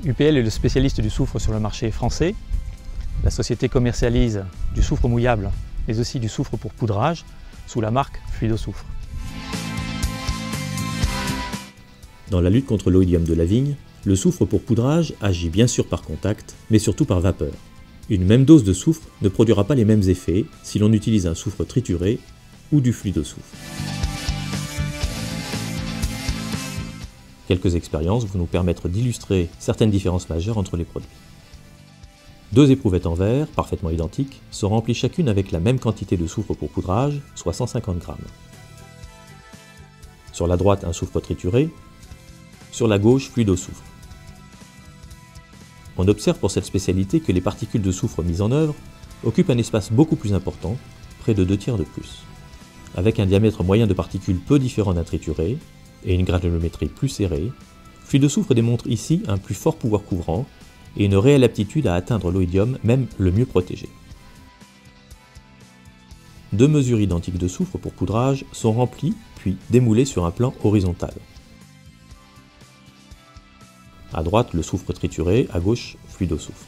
UPL est le spécialiste du soufre sur le marché français. La société commercialise du soufre mouillable, mais aussi du soufre pour poudrage, sous la marque Fluidosoufre. Dans la lutte contre l'oïdium de la vigne, le soufre pour poudrage agit bien sûr par contact, mais surtout par vapeur. Une même dose de soufre ne produira pas les mêmes effets si l'on utilise un soufre trituré ou du fluidosoufre. Quelques expériences vont nous permettre d'illustrer certaines différences majeures entre les produits. Deux éprouvettes en verre, parfaitement identiques, sont remplies chacune avec la même quantité de soufre pour poudrage, soit 150 g. Sur la droite, un soufre trituré, sur la gauche, fluidosoufre. On observe pour cette spécialité que les particules de soufre mises en œuvre occupent un espace beaucoup plus important, près de 2/3 de plus. Avec un diamètre moyen de particules peu différent d'un trituré et une granulométrie plus serrée, Fluidosoufre démontre ici un plus fort pouvoir couvrant et une réelle aptitude à atteindre l'oïdium, même le mieux protégé. Deux mesures identiques de soufre pour poudrage sont remplies puis démoulées sur un plan horizontal. À droite, le soufre trituré, à gauche, fluidosoufre.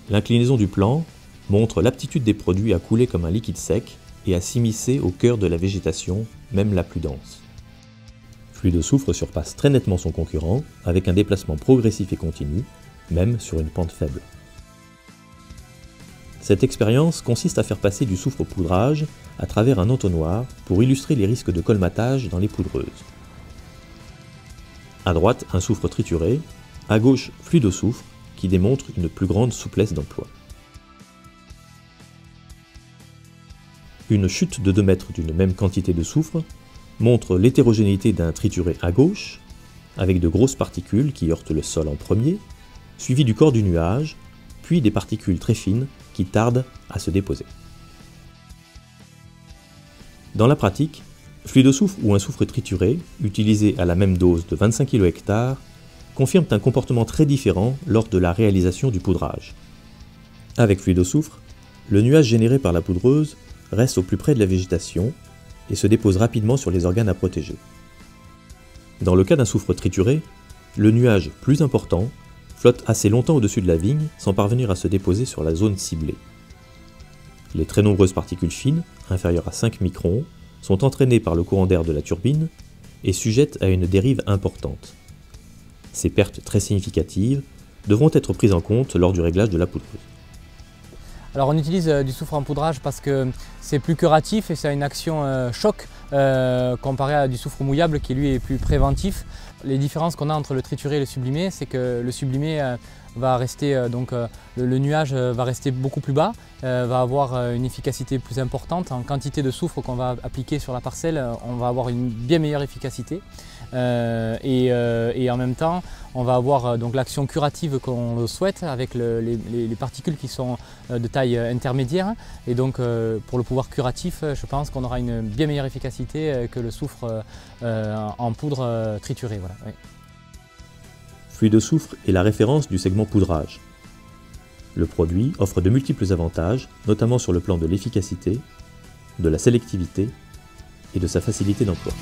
L'inclinaison du plan montre l'aptitude des produits à couler comme un liquide sec et à s'immiscer au cœur de la végétation, même la plus dense. Fluidosoufre surpasse très nettement son concurrent, avec un déplacement progressif et continu, même sur une pente faible. Cette expérience consiste à faire passer du soufre poudrage à travers un entonnoir pour illustrer les risques de colmatage dans les poudreuses. À droite, un soufre trituré, à gauche, fluidosoufre, qui démontre une plus grande souplesse d'emploi. Une chute de 2 mètres d'une même quantité de soufre montre l'hétérogénéité d'un trituré à gauche, avec de grosses particules qui heurtent le sol en premier, suivi du corps du nuage, puis des particules très fines qui tardent à se déposer. Dans la pratique, fluidosoufre ou un soufre trituré, utilisé à la même dose de 25 kg/ha, confirment un comportement très différent lors de la réalisation du poudrage. Avec fluidosoufre, le nuage généré par la poudreuse reste au plus près de la végétation et se dépose rapidement sur les organes à protéger. Dans le cas d'un soufre trituré, le nuage plus important flotte assez longtemps au-dessus de la vigne sans parvenir à se déposer sur la zone ciblée. Les très nombreuses particules fines, inférieures à 5 microns, sont entraînées par le courant d'air de la turbine et sujettes à une dérive importante. Ces pertes très significatives devront être prises en compte lors du réglage de la poudreuse. Alors on utilise du soufre en poudrage parce que c'est plus curatif et ça a une action choc comparé à du soufre mouillable qui lui est plus préventif. Les différences qu'on a entre le trituré et le sublimé, c'est que le sublimé va rester, le nuage va rester beaucoup plus bas, va avoir une efficacité plus importante. En quantité de soufre qu'on va appliquer sur la parcelle, on va avoir une bien meilleure efficacité. Et en même temps, on va avoir l'action curative qu'on le souhaite avec les particules qui sont de taille intermédiaire. Et donc pour le pouvoir curatif, je pense qu'on aura une bien meilleure efficacité que le soufre en poudre triturée. Voilà, oui. Fluidosoufre est la référence du segment poudrage. Le produit offre de multiples avantages, notamment sur le plan de l'efficacité, de la sélectivité et de sa facilité d'emploi.